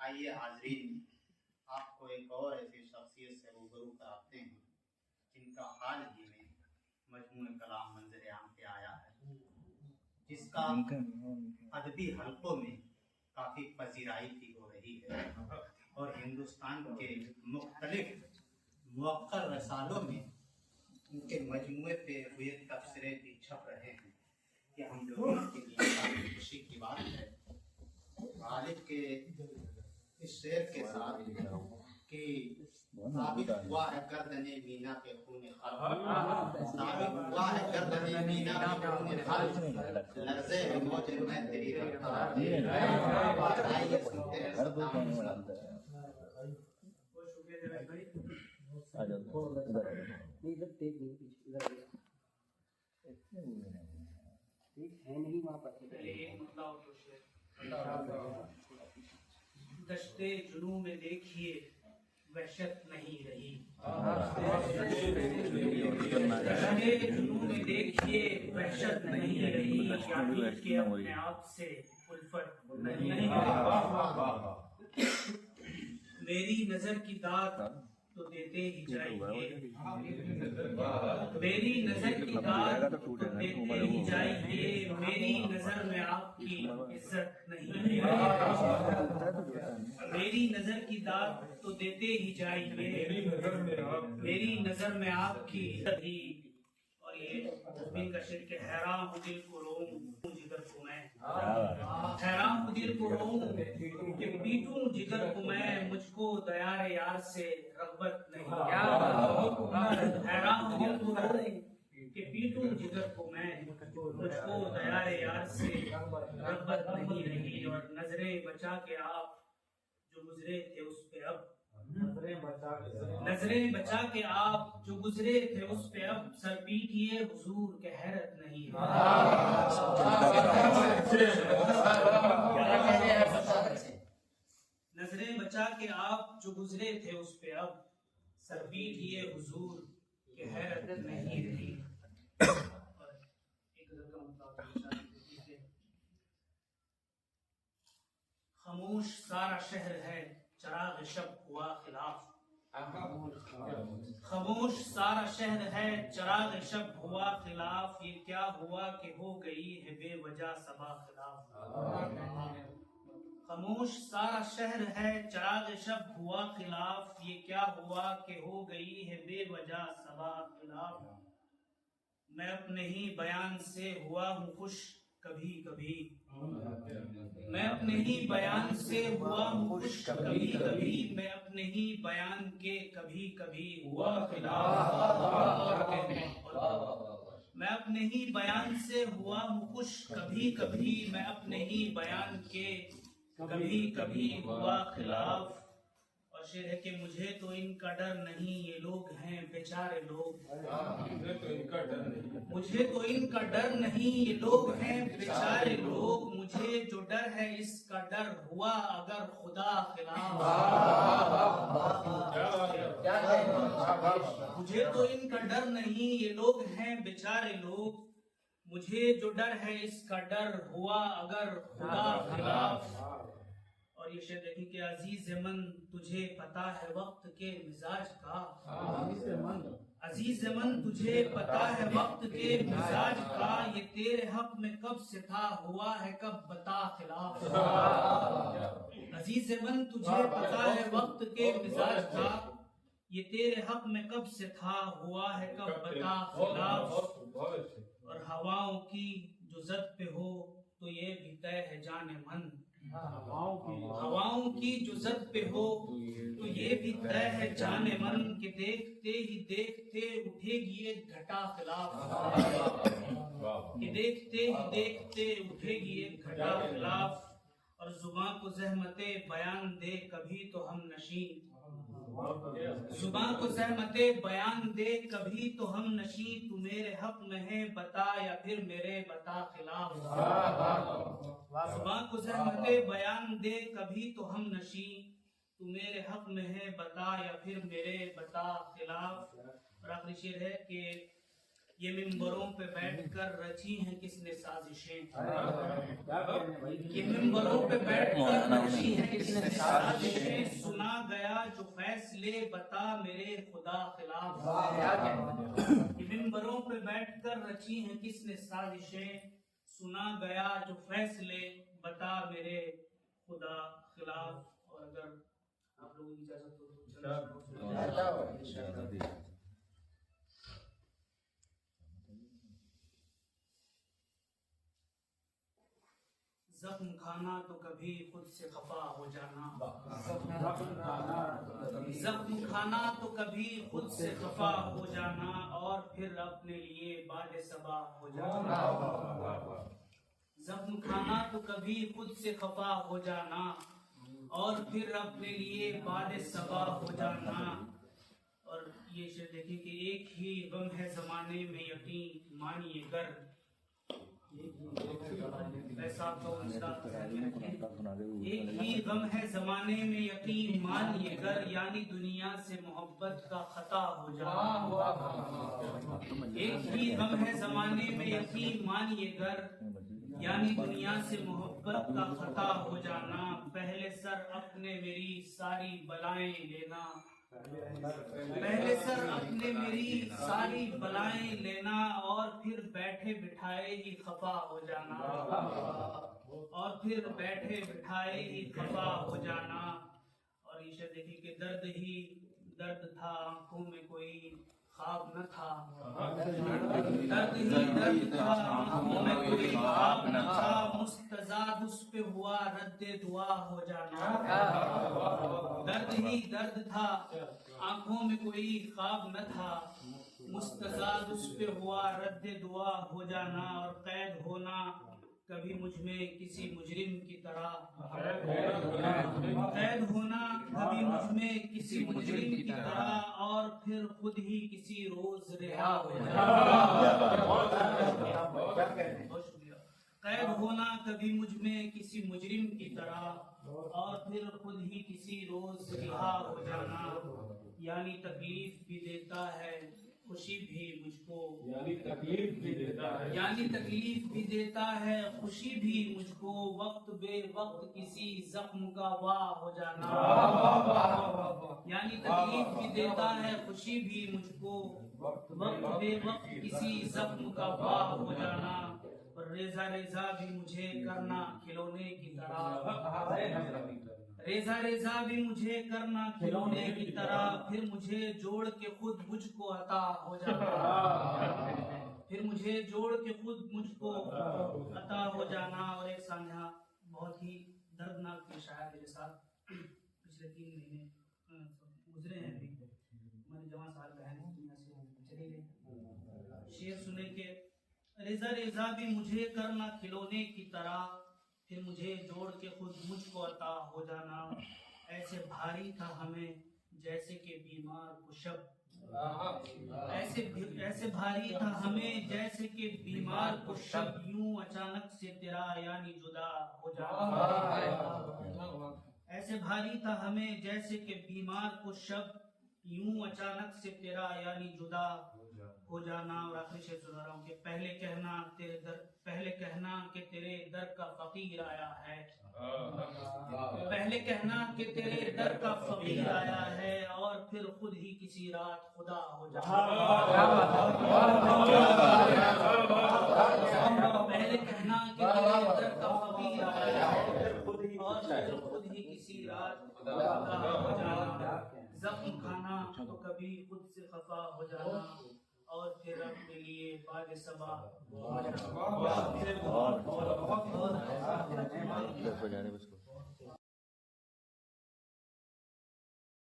आइए हाजरीन, आपको एक और ऐसी शख्सियत से रूबरू कराते हैं जिनका हाल ही में मजमूए कलाम मंजर आम पे आया है, जिसका अदबी हलकों में काफ़ी पजीराई भी हो रही है और हिंदुस्तान के मुख्तलिफ मुअक्कर रसालों में उनके मजमूए पे हुए तबसरे भी छप रहे हैं। कि हम लोगों के लिए काफ़ी खुशी की बात है गालिब के इस शेर के साथ कि साबित हुआ है गर्दने मीना पे खून खल्क, साबित हुआ है गर्दने मीना पे खून खल्क, लर्ज़े है मौजे में तेरी रफ्तार दे, आइए सुनते हैं है नहीं वहाँ पर दश्ते जुनू में देखिए वहशत नहीं रही, दश्ते जुनू में देखिए वहशत नहीं रही, यानी कि अपने आप से उल्फत नहीं रही। मेरी नजर की दाद तो देते ही जाइए, मेरी नजर की दाद तो देते ही जाइए, मेरी नजर में आपकी इज्जत नहीं है, मेरी नजर की दाद तो देते ही जाइए, मेरी नजर में आपकी इज्जत ही। और ये मुस्लिम का शेर के हैरान हूँ दिल को रोऊं जिगर को मैं, हैरान हूँ दिल को रोऊं कि पीटूं जिगर को मैं, मुझको दयार यार से रग़बत नहीं, हैरान हूँ दिल को रोऊं कि पीटूं जिगर को मैं, मुझको दयार यार से रग़बत नहीं रही। और नजरें बचा के आप जो गुजरे थे उस पे अब, नजरें बचा के आप जो गुजरे थे उस पे अब, सर पीटिए हुजूर के हैरत नहीं है, नजरें बचा के आप जो गुजरे थे उस पे अब, सर पीटिए हुजूर के हैरत नहीं रही। खामोश सारा शहर है चराग शब हुआ खिलाफ, खामोश सारा शहर है चराग शब हुआ खिलाफ, ये क्या हुआ कि हो गई है बेवजह सबा खिलाफ, खामोश सारा शहर है चराग शब हुआ खिलाफ, ये क्या हुआ कि हो गई है बेवजह सबा खिलाफ। मैं अपने ही बयान से हुआ हूँ खुश कभी कभी, मैं अपने ही बयान से हुआ हूँ खुश कभी कभी, मैं अपने ही बयान के कभी कभी हुआ खिलाफ, मैं अपने ही बयान से हुआ हूँ खुश कभी कभी, मैं अपने ही बयान के कभी कभी हुआ खिलाफ। और शेर है कि मुझे तो इनका डर नहीं, ये लोग हैं बेचारे लोग, मुझे तो इनका डर नहीं, ये लोग हैं बेचारे लोग, मुझे जो डर है इसका डर हुआ अगर खुदा खिलाफ, मुझे तो इनका डर नहीं, ये लोग हैं बेचारे लोग, मुझे जो डर है इसका डर हुआ अगर खुदा खिलाफ। और ये शेर देखिए कि अजीज मन तुझे पता है वक्त के मिजाज का, अजीज मन तुझे पता है वक्त के मिजाज का, ये तेरे हक में कब से था हुआ है कब बता खिलाफ, अजीज मन तुझे पता है वक्त के मिजाज का, ये तेरे हक में कब से था हुआ है कब बता खिलाफ। और हवाओं की जो जद पे हो तो ये भी तय है जाने मन, हवाओं की जो जद पे हो तो ये भी तय है जाने मन, के देखते ही देखते उठेगी एक घटा खिलाफ, कि देखते ही देखते उठेगी एक घटा खिलाफ। और जुबां को ज़हमते बयान दे कभी तो हम नशी, जुबां को ज़हमते बयान दे कभी तो हम नशी, तू मेरे हक में है बता या फिर मेरे बता खिलाफ, जुबां को ज़हमते बयान दे कभी तो हम नशी, तू मेरे हक में है बता या फिर मेरे बता खिलाफ। और आखिरी शेर है कि ये मिंबरों पे बैठकर रची हैं किसने साजिशें, ये मिंबरों पे बैठकर रची हैं किसने साजिशें, सुना गया जो फैसले बता मेरे खुदा खिलाफ। ये मिंबरों पे बैठकर रची हैं किसने साजिशें, सुना गया जो फैसले बता मेरे खुदा खिलाफ। और अगर आप लोगों की इजाजत हो तो जख्म खाना तो कभी खुद से खफा हो जाना, जख्म खाना तो कभी खुद से खफा हो जाना, और फिर अपने लिए बाद सबा हो जाना। जख्म खाना तो कभी खुद से खफा हो जाना, और फिर अपने लिए बाद सबा हो जाना। और ये शेर देखिए कि एक ही गम है जमाने में यकीन मानिए गर, ऐसा तो एक ही गम है जमाने में यकीन मानिए गर, यानी दुनिया से मोहब्बत का खता हो जाना। एक ही गम है जमाने में यकीन मानिए गर, यानी दुनिया से मोहब्बत का खता हो जाना। पहले सर अपने मेरी सारी बलाएं लेना, पहले सर अपने मेरी सारी बलाएं लेना, और फिर बैठे बिठाए ही खफा हो जाना, और फिर बैठे बिठाए ही खफा हो जाना। और ईशा देखिए कि दर्द ही दर्द था, आंखों में कोई ख्वाब न था, दर्द ही दर्द था, आंखों में कोई ख्वाब न था, मुस्तजाद उस पे हुआ रद्दे दुआ हो जाना। दर्द ही दर्द था, आंखों में कोई ख्वाब न था, मुस्तजाद उस पे हुआ रद्दे दुआ हो जाना। और कैद होना कभी मुझ में किसी मुजरिम की तरह, कैद होना कभी मुझ में किसी मुजरिम की तरह, और फिर खुद ही किसी रोज रिहा हो जाना। कैद होना कभी मुझ में किसी मुजरिम की तरह, और फिर खुद ही किसी रोज रिहा हो जाना। यानी तकलीफ भी देता है खुशी भी मुझको, यानी तकलीफ भी देता है, यानी तकलीफ भी देता है खुशी भी मुझको, वक्त बे वक्त किसी जख्म का वाह हो जाना। यानी तकलीफ भी देता है खुशी भी मुझको, वक्त बे वक्त किसी जख्म का वाह हो जाना। और रेजा रेजा भी मुझे करना खिलौने की तरह, रेजा रेजा भी मुझे करना खिलौने की तरह, फिर मुझे जोड़ के खुद मुझको अता हो जाना, फिर मुझे जोड़ के खुद मुझको अता हो जाना। और एक सान्या बहुत ही दर्दनाक पेश आया मेरे साथ, पिछले 3 महीने गुजरे हैं, अभी हमारी जवान साल बहन दुनिया से चली गई। शेर सुने के रेजा रेजा भी मुझे करना खिलौने की तरह, फिर मुझे जोड़ के खुद मुझको अता हो जाना। ऐसे भारी था हमें जैसे कि बीमार को शब, ऐसे भारी था हमें जैसे कि बीमार को शब, यूं अचानक से तेरा यानी जुदा हो जाना। ऐसे भारी था हमें जैसे कि बीमार को शब, यूं अचानक से तेरा यानी जुदा हो जाना। और आखिरी शेर सुना रहा हूँ कि पहले कहना कि तेरे दर का फकीर आया है, पहले कहना कि तेरे दर का फकीर आया है, और फिर खुद ही किसी रात खुदा हो जाना। पहले कहना कि तेरे दर का फकीर आया है, और फिर खुद ही किसी रात खुदा हो जाना। जख्म खाना तो कभी खुद से खफा हो जाना, और फिर अपने लिए बाद सबा हो जाना।